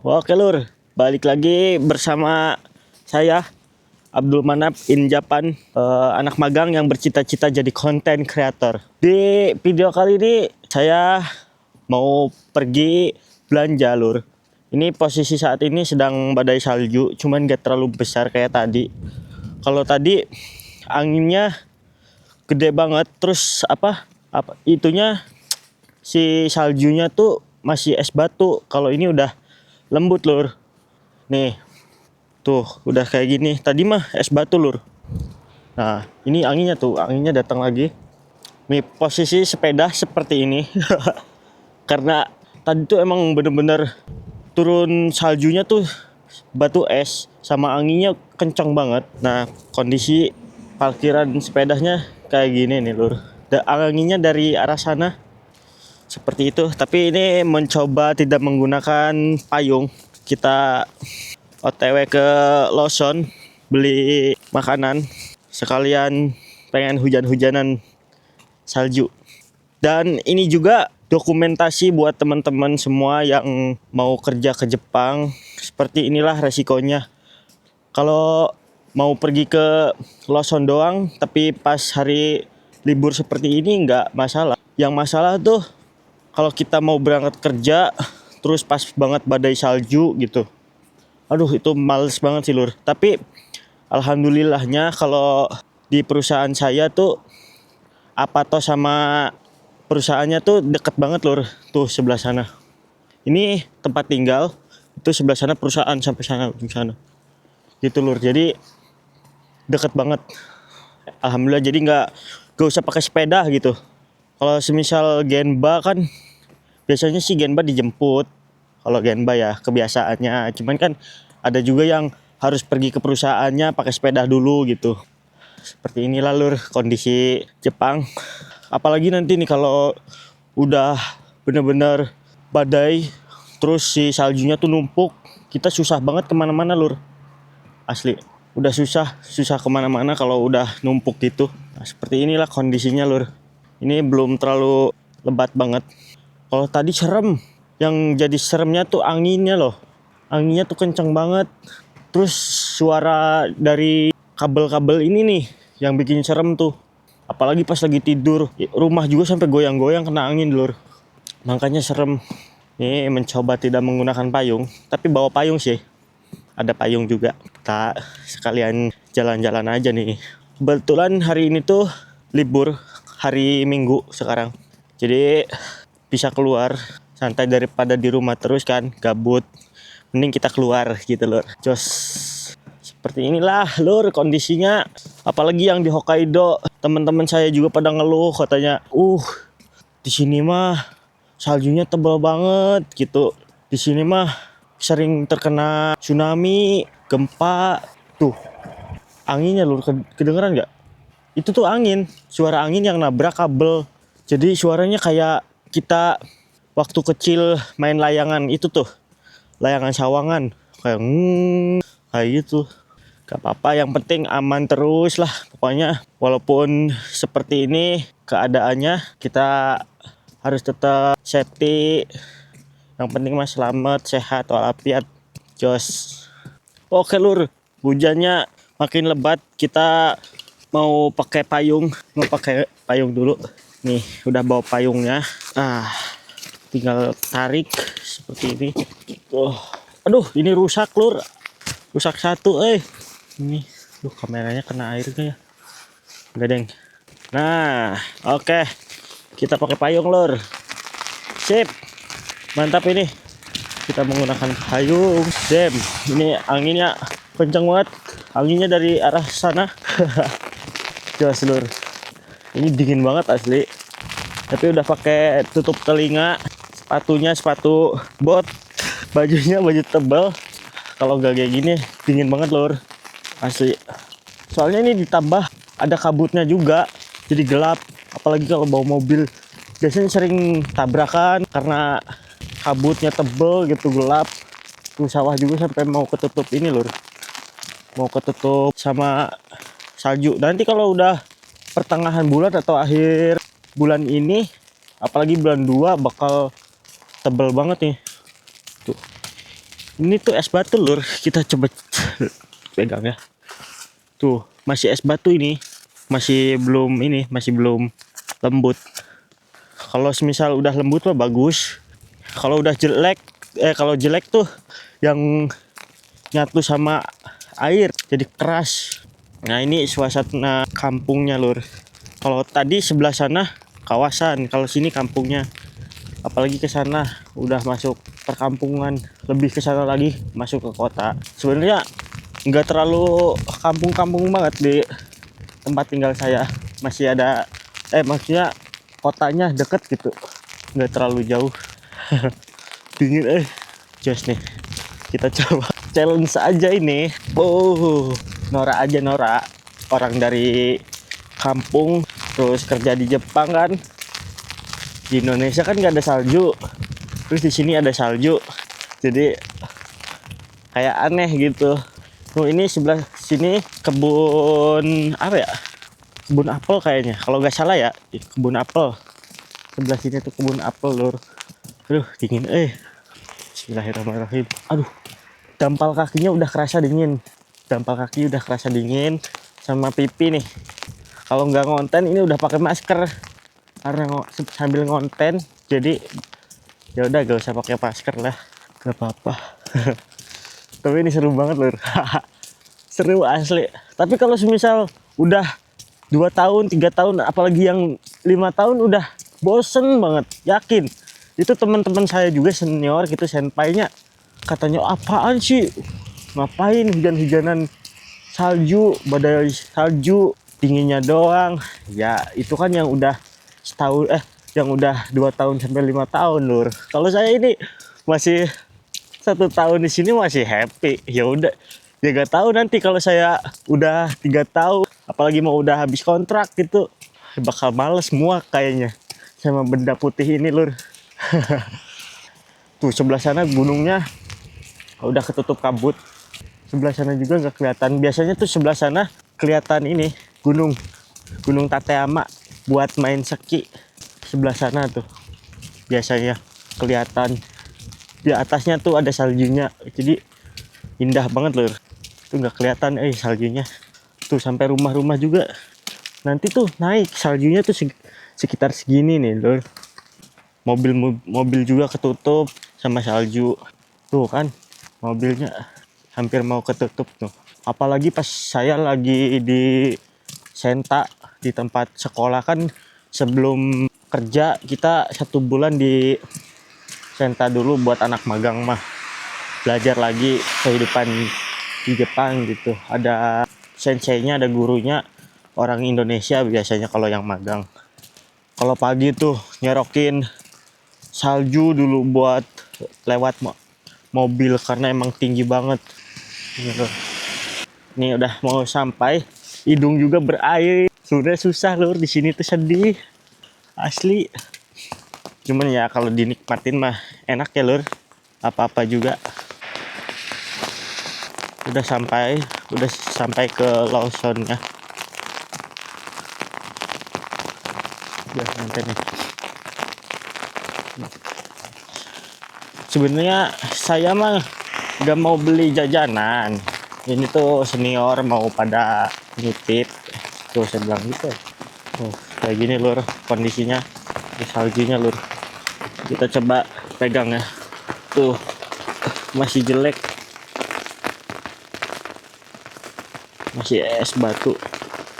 Oke lur, balik lagi bersama saya Abdul Manap in Japan, anak magang yang bercita-cita jadi content creator. Di video kali ini saya mau pergi belanja lur. Ini posisi saat ini sedang badai salju, cuman gak terlalu besar kayak tadi. Kalau tadi anginnya gede banget, terus apa itunya si saljunya tuh masih es batu. Kalau ini udah lembut lur. Nih, tuh udah kayak gini. Tadi mah es batu lur. Nah, ini anginnya tuh, anginnya datang lagi. Nih posisi sepeda seperti ini. Karena tadi tuh emang bener-bener turun saljunya tuh batu es sama anginnya kencang banget. Nah, kondisi parkiran sepedanya kayak gini nih lur. Anginnya dari arah sana seperti itu, tapi ini mencoba tidak menggunakan payung. Kita OTW ke Lawson beli makanan, sekalian pengen hujan-hujanan salju. Dan ini juga dokumentasi buat teman-teman semua yang mau kerja ke Jepang. Seperti inilah resikonya kalau mau pergi ke Lawson doang, tapi pas hari libur seperti ini nggak masalah. Yang masalah tuh kalau kita mau berangkat kerja terus pas banget badai salju gitu. Aduh, itu males banget sih lur. Tapi alhamdulillahnya kalau di perusahaan saya tuh Apato sama perusahaannya tuh deket banget lur. Tuh sebelah sana. Ini tempat tinggal, itu sebelah sana perusahaan sampai sana di sana. Gitu lur. Jadi deket banget. Alhamdulillah, jadi nggak usah pakai sepeda gitu. Kalau semisal Genba kan biasanya sih Genba dijemput. Kalau Genba ya kebiasaannya. Cuman kan ada juga yang harus pergi ke perusahaannya pakai sepeda dulu gitu. Seperti inilah lur kondisi Jepang. Apalagi nanti nih kalau udah bener-bener badai, terus si saljunya tuh numpuk, kita susah banget kemana-mana lur. Asli, udah susah kemana-mana kalau udah numpuk gitu. Nah, seperti inilah kondisinya lur. Ini belum terlalu lebat banget. Kalau tadi serem, yang jadi seremnya tuh anginnya loh. Anginnya tuh kenceng banget. Terus suara dari kabel-kabel ini nih yang bikin serem tuh. Apalagi pas lagi tidur, rumah juga sampai goyang-goyang kena angin lur. Makanya serem. Nih mencoba tidak menggunakan payung, tapi bawa payung sih. Ada payung juga. Kita sekalian jalan-jalan aja nih. Kebetulan hari ini tuh libur, hari Minggu sekarang. Jadi bisa keluar santai daripada di rumah terus kan, gabut. Mending kita keluar gitu lur. Jos. Seperti inilah lur kondisinya. Apalagi yang di Hokkaido, teman-teman saya juga pada ngeluh katanya, di sini mah saljunya tebal banget gitu. Di sini mah sering terkena tsunami, gempa. Tuh, anginnya lur, kedengeran nggak? Itu tuh angin, suara angin yang nabrak kabel. Jadi suaranya kayak kita waktu kecil main layangan itu tuh, layangan sawangan, kayak gitu. Gak apa-apa, yang penting aman terus lah pokoknya. Walaupun seperti ini keadaannya, kita harus tetap safety. Yang penting mah selamat, sehat, walafiat. Jos. Oke lur, hujannya makin lebat. Kita mau pakai payung dulu. Nih, udah bawa payungnya. Tinggal tarik seperti ini. Aduh, ini rusak lur. Rusak satu, Ini, kameranya kena air ya? Enggak deng. Nah, oke. Kita pakai payung lur. Sip. Mantap ini. Kita menggunakan payung. Dem, ini anginnya kencang banget. Anginnya dari arah sana. Jelas lur. Ini dingin banget asli. Tapi udah pakai tutup telinga. Sepatunya sepatu bot. Bajunya baju tebal. Kalau nggak kayak gini dingin banget lur. Asli. Soalnya ini ditambah ada kabutnya juga. Jadi gelap. Apalagi kalau bawa mobil. Biasanya sering tabrakan karena kabutnya tebel gitu, gelap. Tuh sawah juga sampai mau ketutup ini lur. Mau ketutup sama salju. Nanti kalau udah pertengahan bulan atau akhir bulan ini, apalagi bulan 2 bakal tebel banget nih. Tuh. Ini tuh es batu lur, kita coba pegang ya. Tuh masih es batu ini, masih belum lembut. Kalau semisal udah lembut mah bagus. Kalau udah jelek, kalau jelek tuh yang nyatu sama air jadi keras. Nah ini suasana kampungnya lur. Kalau tadi sebelah sana kawasan, kalau sini kampungnya. Apalagi ke sana udah masuk perkampungan, lebih ke sana lagi masuk ke kota. Sebenarnya nggak terlalu kampung-kampung banget di tempat tinggal saya. Masih ada, maksudnya kotanya deket gitu, nggak terlalu jauh. Dingin jos nih, kita coba challenge aja ini. Oh, Nora aja, Nora orang dari kampung terus kerja di Jepang kan. Di Indonesia kan nggak ada salju, terus di sini ada salju, jadi kayak aneh gitu. Tuh ini sebelah sini kebun apa ya, kebun apel kayaknya kalau nggak salah ya, kebun apel. Sebelah sini tuh kebun apel lur. Aduh dingin. Bismillahirrahmanirrahim. Aduh, dampal kakinya udah kerasa dingin, dampal kaki udah kerasa dingin, sama pipi nih. Kalau nggak ngonten ini udah pakai masker karena sambil ngonten, jadi ya udah gak usah pakai masker lah, gak apa-apa. Tapi ini seru banget lur. Seru asli. Tapi kalau semisal udah 2 tahun 3 tahun apalagi yang 5 tahun udah bosen banget, yakin. Itu teman-teman saya juga senior gitu, senpainya katanya apaan sih, ngapain hujan-hujanan salju, badai salju, dinginnya doang. Ya itu kan yang udah setahun, yang udah 2 tahun sampai 5 tahun lur. Kalau saya ini masih 1 tahun di sini masih happy. Ya udah, ya gak tahu nanti kalau saya udah 3 tahun, apalagi mau udah habis kontrak gitu, bakal males semua kayaknya sama benda putih ini lur. Tuh sebelah sana gunungnya udah ketutup kabut. Sebelah sana juga nggak kelihatan. Biasanya tuh sebelah sana kelihatan ini Gunung Tateyama buat main ski. Sebelah sana tuh biasanya kelihatan. Di atasnya tuh ada saljunya, jadi indah banget loh. Tuh nggak kelihatan saljunya. Tuh sampai rumah-rumah juga nanti tuh naik saljunya tuh sekitar segini nih loh. Mobil juga ketutup sama salju. Tuh kan mobilnya hampir mau ketutup tuh. Apalagi pas saya lagi di Senta, di tempat sekolah kan, sebelum kerja kita 1 bulan di Senta dulu buat anak magang mah, belajar lagi kehidupan di Jepang gitu. Ada senseinya, ada gurunya orang Indonesia biasanya kalau yang magang. Kalau pagi tuh nyerokin salju dulu buat lewat mobil karena emang tinggi banget gitu. Ini udah mau sampai, hidung juga berair. Sudah susah lur, di sini tuh sedih asli. Cuman ya kalau dinikmatin mah enak ya lur, apa-apa juga. Udah sampai ke Lawsonnya. Udah nanti nih. Sebenarnya saya mah gak mau beli jajanan. Ini tuh senior mau pada nitip. Tuh saya bilang gitu. Kayak gini lur kondisinya, di saljunya lur. Kita coba pegang ya. Tuh masih jelek, masih es batu.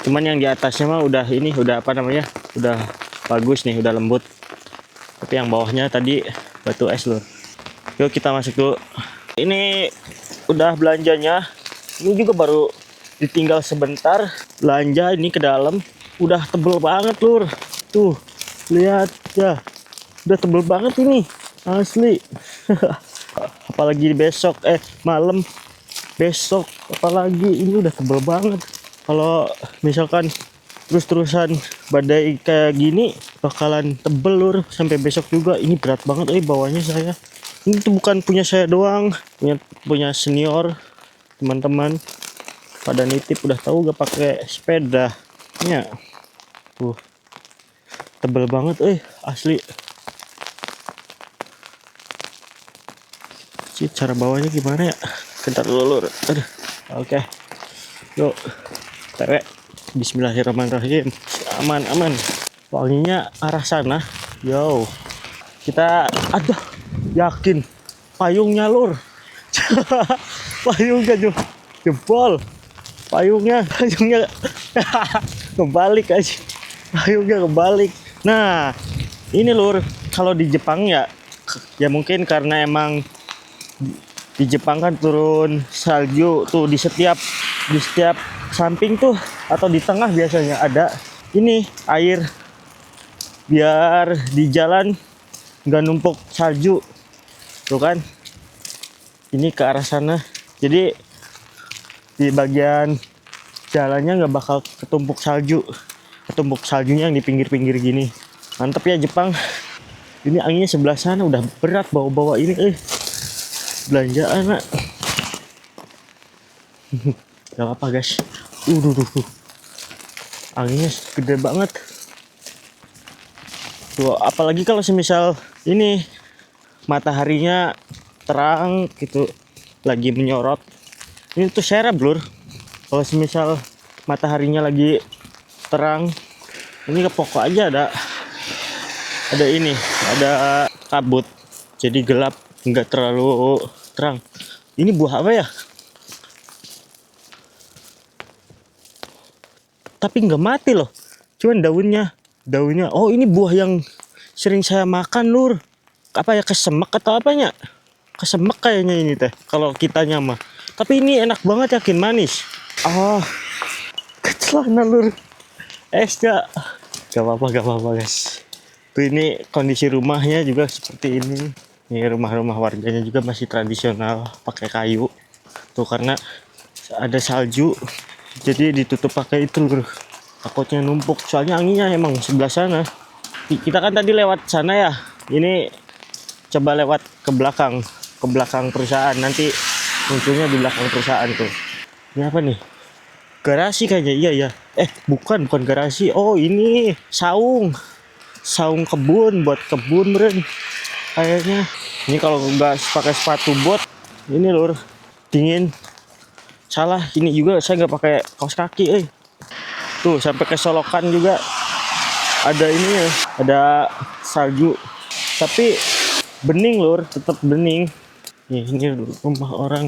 Cuman yang di atasnya mah udah apa namanya, udah bagus nih, udah lembut. Tapi yang bawahnya tadi batu es lur. Yuk kita masuk dulu. Ini udah belanjanya. Ini juga baru ditinggal sebentar. Belanja ini ke dalam. Udah tebel banget lur. Tuh lihat ya. Udah tebel banget ini. Asli. Apalagi besok malam. Besok apalagi ini udah tebel banget. Kalau misalkan terus-terusan badai kayak gini bakalan tebel lur sampai besok juga. Ini berat banget bawahnya saya. Ini tuh bukan punya saya doang, punya senior, teman-teman pada nitip, udah tahu gak pakai sepeda. Ya. Tuh. Tebel banget asli. Cara bawanya gimana ya? Bentar dulu lur. Aduh. Oke. Yuk. Tewek. Bismillahirrahmanirrahim. Aman aman. Wanginya arah sana. Yo. Kita ada yakin payungnya lur. Payungnya jebol. Payungnya kebalik aja. Payungnya kebalik. Nah, ini lur, kalau di Jepang ya mungkin karena emang di Jepang kan turun salju tuh di setiap samping tuh atau di tengah biasanya ada ini air biar di jalan nggak numpuk salju tuh kan. Ini ke arah sana, jadi di bagian jalannya nggak bakal ketumpuk saljunya yang di pinggir-pinggir gini. Mantep ya Jepang. Ini anginnya sebelah sana, udah berat bawa ini belanjaan nak. Gak apa guys. Anginnya gede banget tuh, apalagi kalau semisal ini mataharinya terang gitu lagi menyorot. Ini tuh serap lur. Kalau semisal mataharinya lagi terang, ini ke pokok aja ada ini, ada kabut, jadi gelap, nggak terlalu terang. Ini buah apa ya? Tapi nggak mati loh, cuman daunnya. Oh, ini buah yang sering saya makan lur. Apa ya, kesemek atau apanya? Kesemek kayaknya ini teh kalau kitanya mah. Tapi ini enak banget, yakin manis. Oh, kecelana lur. Esnya gak apa-apa guys. Tuh ini kondisi rumahnya juga seperti ini. Ini rumah-rumah warganya juga masih tradisional, pakai kayu. Tuh karena ada salju, jadi ditutup pakai itu lur. Takutnya numpuk, soalnya anginnya emang sebelah sana. Kita kan tadi lewat sana ya. Ini coba lewat ke belakang perusahaan, nanti munculnya di belakang perusahaan tuh. Ini apa nih? Garasi kayaknya. Iya. Bukan garasi. Oh, ini saung kebun, buat kebun beren kayaknya. Ini kalau nggak pakai sepatu bot ini lur, dingin. Salah, ini juga saya nggak pakai kaos kaki. Tuh sampai ke solokan juga ada ini ya, ada salju, tapi bening lur, tetap bening. Ini rumah orang.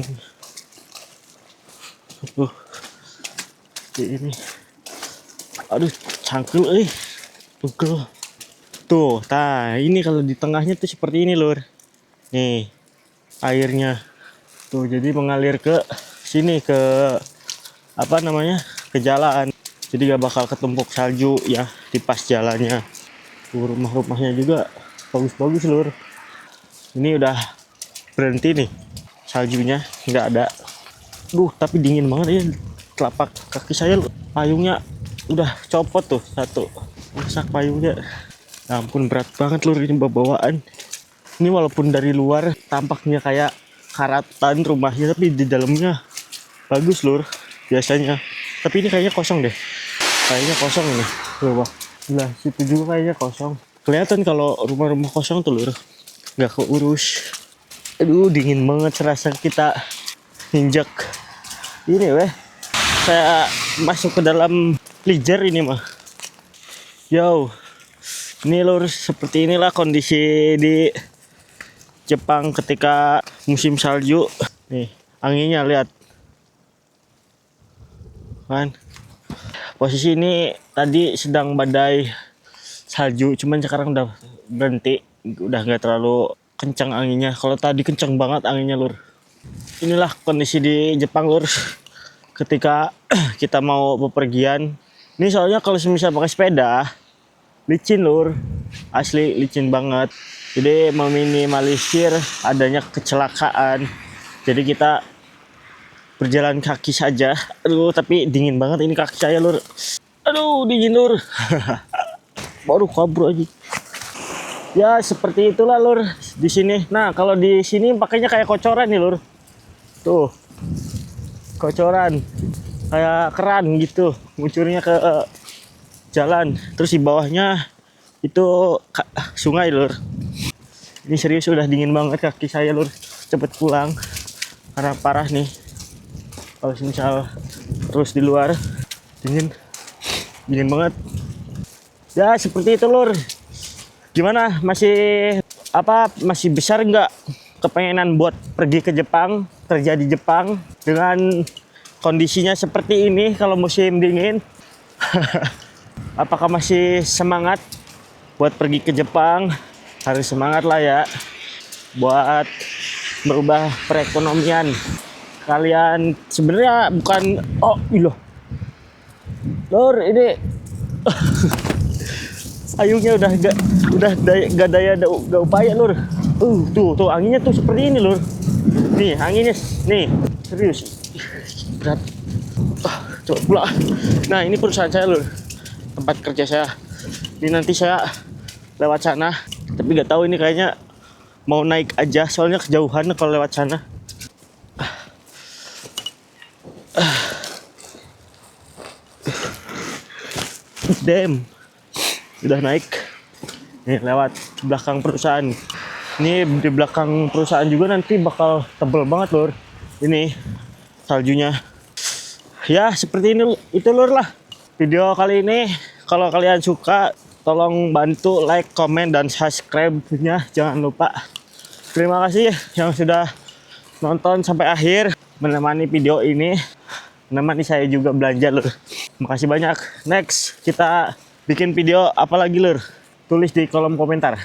Ini. Aduh, cangkul pegel. Tuh, ini kalau di tengahnya tuh seperti ini lur. Nih, airnya. Tuh, jadi mengalir ke sini, ke apa namanya? Ke jalan. Jadi gak bakal ketumpuk salju ya di pas jalannya. Tuh, rumah-rumahnya juga bagus-bagus lur. Ini udah berhenti nih saljunya, nggak ada. Tapi dingin banget ya. Telapak kaki saya payungnya udah copot tuh satu. Rusak payungnya. Ya ampun, berat banget lur ini bawaan. Ini walaupun dari luar tampaknya kayak karatan rumahnya, tapi di dalamnya bagus lur biasanya. Tapi ini kayaknya kosong deh. Kayaknya kosong nih. Tuh, nah, situ juga kayaknya kosong. Kelihatan kalau rumah-rumah kosong tuh lur, nggak keurus. Aduh, dingin banget serasa kita injak ini saya masuk ke dalam freezer ini mah. Yo, ini lur, seperti inilah kondisi di Jepang ketika musim salju. Nih, anginnya lihat kan. Posisi ini tadi sedang badai salju, cuman sekarang udah berhenti, udah nggak terlalu kencang anginnya. Kalau tadi kencang banget anginnya lur. Inilah kondisi di Jepang lur ketika kita mau bepergian. Ini soalnya kalau misal pakai sepeda licin lur, asli licin banget. Jadi meminimalisir adanya kecelakaan. Jadi kita berjalan kaki saja. Aduh, tapi dingin banget ini kaki saya lur. Aduh, dingin lur. Baru kabur aja. Ya seperti itulah lur di sini. Nah kalau di sini pakainya kayak kocoran nih lur. Tuh, kocoran kayak keran gitu, ngucurnya ke jalan. Terus di bawahnya itu sungai lur. Ini serius udah dingin banget kaki saya lur. cepet pulang karena parah nih kalau misal terus di luar dingin banget ya. Seperti itu lur. Gimana, masih besar nggak kepengenan buat pergi ke Jepang, kerja di Jepang dengan kondisinya seperti ini kalau musim dingin? Apakah masih semangat buat pergi ke Jepang? Harus semangat lah ya buat merubah perekonomian kalian. Sebenarnya bukan, oh iya lur, ini ayungnya udah gak daya gak upaya lur. Tuh anginnya tuh seperti ini lur. Nih anginnya nih serius berat. Coba pula. Nah ini perusahaan saya lur, tempat kerja saya. Ini nanti saya lewat sana, tapi gak tahu ini kayaknya mau naik aja soalnya kejauhan kalau lewat sana. Damn, udah naik nih lewat belakang perusahaan. Ini di belakang perusahaan juga nanti bakal tebel banget lur ini saljunya ya. Seperti ini itu lur lah video kali ini. Kalau kalian suka tolong bantu like, comment, dan subscribe-nya jangan lupa. Terima kasih yang sudah nonton sampai akhir, menemani video ini, menemani saya juga belanja lur. Makasih banyak. Next kita bikin video apa lagi lur? Tulis di kolom komentar.